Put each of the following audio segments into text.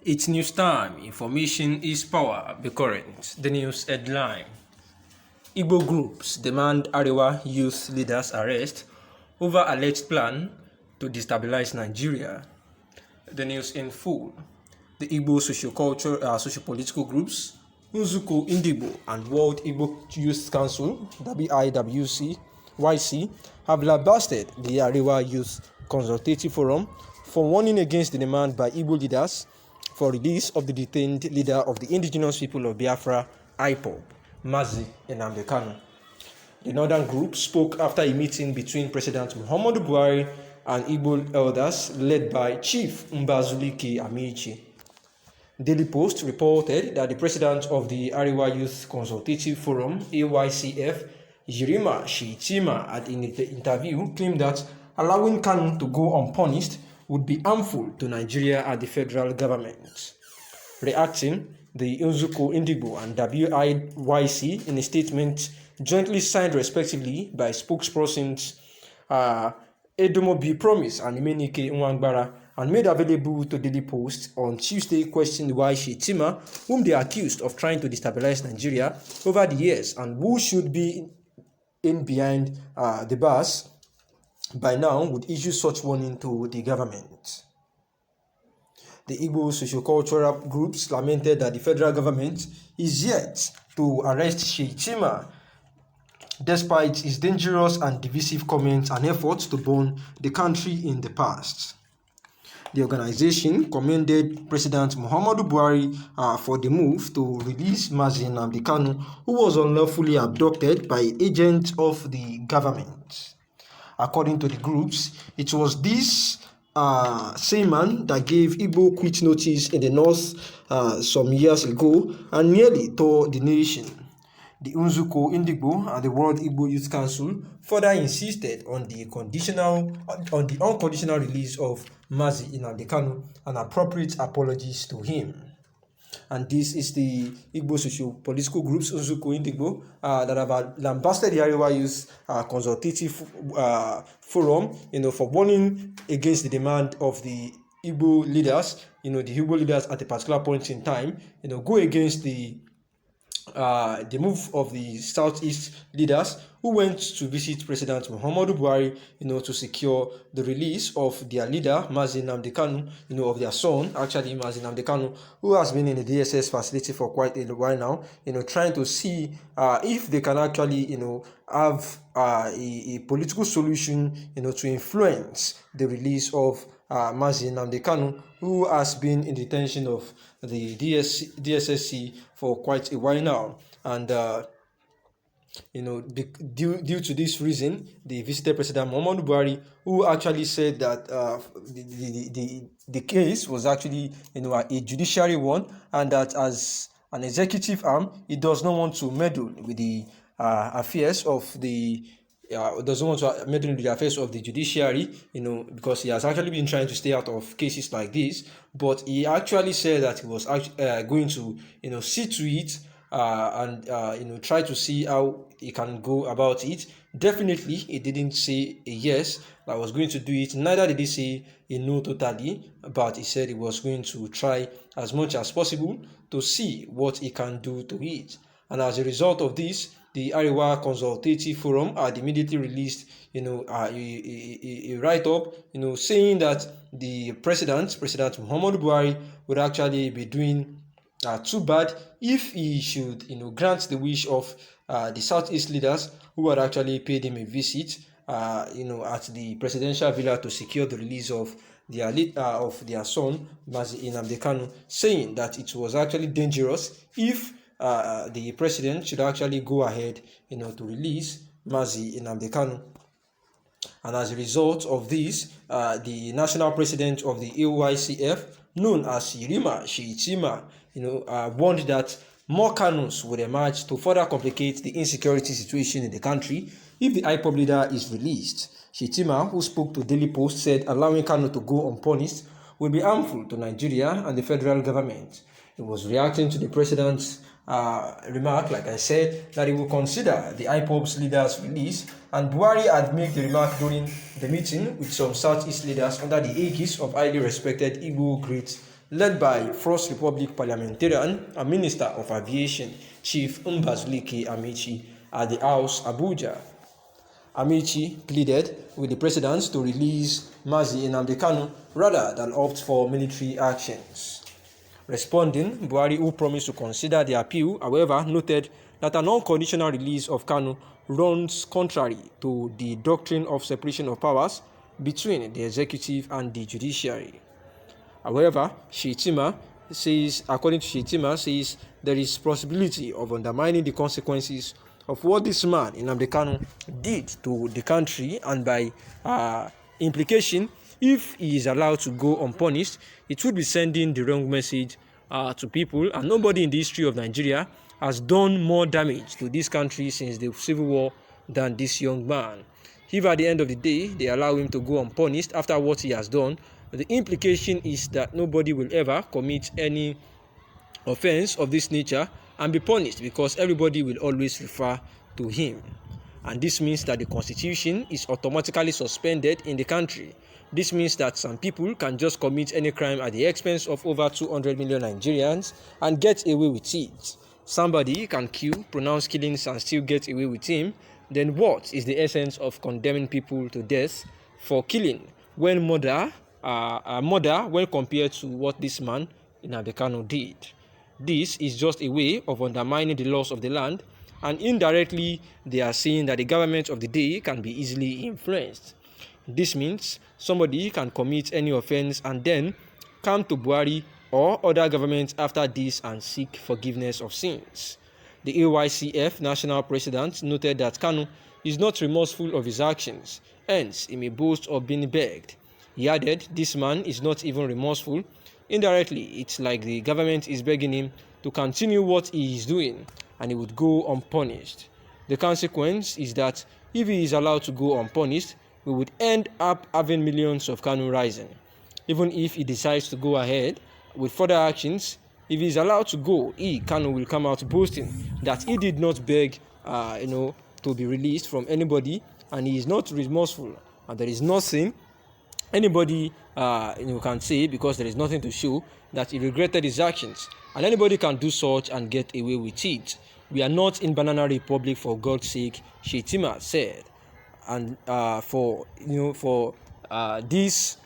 It's news time. Information is power. Be current. The news headline. Igbo groups demand Arewa youth leaders arrest over alleged plan to destabilize Nigeria. The news in full. The Igbo socio-political groups, Nzuko Indigo and World Igbo Youth Council, WIWC, YC, have lambasted the Arewa Youth Consultative Forum for warning against the demand by Igbo leaders for release of the detained leader of the indigenous people of Biafra, IPOB, Mazi Nnamdi Kanu. The northern group spoke after a meeting between President Muhammadu Buhari and Igbo elders led by Chief Mbazulike Amici. Daily Post reported that the president of the Arewa Youth Consultative Forum, AYCF, Jirima Shitima, at an interview claimed that allowing Kanu to go unpunished would be harmful to Nigeria and the federal government. Reacting, the Nzuko Indigo and WIYC, in a statement jointly signed respectively by spokespersons Edomobi Promise and Imenike Nwangbara, and made available to Daily Post on Tuesday, questioned why Shitima, whom they accused of trying to destabilize Nigeria over the years and who should be in behind the bars by now, would issue such warning to the government. The Igbo sociocultural groups lamented that the federal government is yet to arrest Shitima despite his dangerous and divisive comments and efforts to burn the country in the past. The organization commended President Muhammadu Buhari for the move to release Mazi Nnamdi Kanu, who was unlawfully abducted by agents of the government. According to the groups, it was this same man that gave Igbo quit notice in the north some years ago and nearly tore the nation. The Nzuko Indigo and the World Igbo Youth Council further insisted on the unconditional release of Mazi Nnamdi Kanu and appropriate apologies to him. And this is the Igbo socio-political groups, Nzuko Indigo, that have lambasted the Arewa Youth Consultative Forum, for warning against the demand of the Igbo leaders, the Igbo leaders at a particular point in time, go against the move of the Southeast leaders who went to visit President Muhammadu Buhari, to secure the release of their leader, Mazi Nnamdi Kanu, of their son, actually Mazi Nnamdi Kanu, who has been in the DSS facility for quite a while now, trying to see if they can actually, have a political solution, to influence the release of Mazi Nnamdi Kanu, who has been in detention of the DSSC for quite a while now. And, due to this reason, they visited President Muhammadu Buhari, who actually said that the case was actually, a judiciary one, and that as an executive arm, it does not want to meddle with the affairs of the doesn't want to meddle in the affairs of the judiciary, because he has actually been trying to stay out of cases like this. But he actually said that he was going to, see to it and try to see how he can go about it. Definitely, he didn't say a yes that was going to do it. Neither did he say a no totally, but he said he was going to try as much as possible to see what he can do to it. And as a result of this, the Arewa Consultative Forum had immediately released, a write-up, saying that the President Muhammadu Buhari, would actually be doing too bad if he should, grant the wish of the Southeast leaders who had actually paid him a visit, at the presidential villa to secure the release of their son, Mazi Nnamdi Kanu, saying that it was actually dangerous if the president should actually go ahead, to release Mazi Nnamdi Kanu. And as a result of this, the national president of the AYCF, known as Jirima Shitima, warned that more Kanus would emerge to further complicate the insecurity situation in the country if the IPOB leader is released. Shitima, who spoke to Daily Post, said allowing Kanu to go unpunished will be harmful to Nigeria and the federal government. He was reacting to the president's remark, like I said, that he will consider the IPOB's leaders' release, and Buhari had made the remark during the meeting with some Southeast leaders under the aegis of highly respected Igbo great led by First Republic parliamentarian and Minister of Aviation Chief Mbazulike Amici at the House, Abuja. Amici pleaded with the president to release Mazi Nnamdi Kanu rather than opt for military actions. Responding, Buhari, who promised to consider the appeal, however, noted that an unconditional release of Kanu runs contrary to the doctrine of separation of powers between the executive and the judiciary. However, according to Shettima, says there is possibility of undermining the consequences of what this man, Nnamdi Kanu, did to the country, and by implication, if he is allowed to go unpunished, it would be sending the wrong message to people, and nobody in the history of Nigeria has done more damage to this country since the Civil War than this young man. If at the end of the day they allow him to go unpunished after what he has done, the implication is that nobody will ever commit any offense of this nature and be punished, because everybody will always refer to him. And this means that the constitution is automatically suspended in the country. This means that some people can just commit any crime at the expense of over 200 million Nigerians and get away with it. Somebody can kill, pronounce killings, and still get away with him. Then what is the essence of condemning people to death for killing when murder when compared to what this man Nnamdi Kanu did? This is just a way of undermining the laws of the land, and indirectly they are saying that the government of the day can be easily influenced. This means somebody can commit any offense and then come to Buhari or other governments after this and seek forgiveness of sins. The AYCF national president noted that Kanu is not remorseful of his actions, hence he may boast of being begged. He added, this man is not even remorseful. Indirectly, it's like the government is begging him to continue what he is doing, and he would go unpunished. The consequence is that if he is allowed to go unpunished, we would end up having millions of Kanu rising. Even if he decides to go ahead with further actions, if he is allowed to go, Kanu will come out boasting that he did not beg to be released from anybody, and he is not remorseful, and there is nothing anybody can say, because there is nothing to show that he regretted his actions, and anybody can do such and get away with it. We are not in Banana Republic, for God's sake, Shettima said. And for this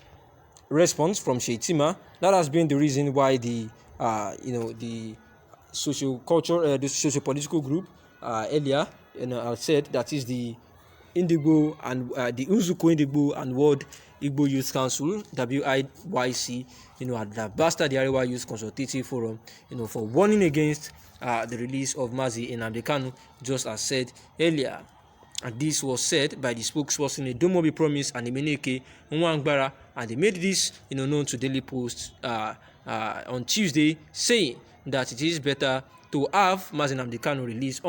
response from Shettima, that has been the reason why the socio-political group earlier said, that is the Indigo and the Nzukọ Indigbo and World Igbo Youth Council (WIYC), had blasted the Arewa Youth Consultative Forum, for warning against the release of Mazi Nnamdi Kanu, just as said earlier. And this was said by the spokesperson Edomobi Promise and Emenike Nwangbara, and they made this known to Daily Post on Tuesday, saying that it is better to have Mazi Nnamdi Kanu released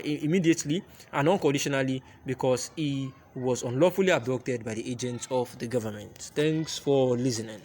immediately and unconditionally, because he was unlawfully abducted by the agents of the government. Thanks for listening.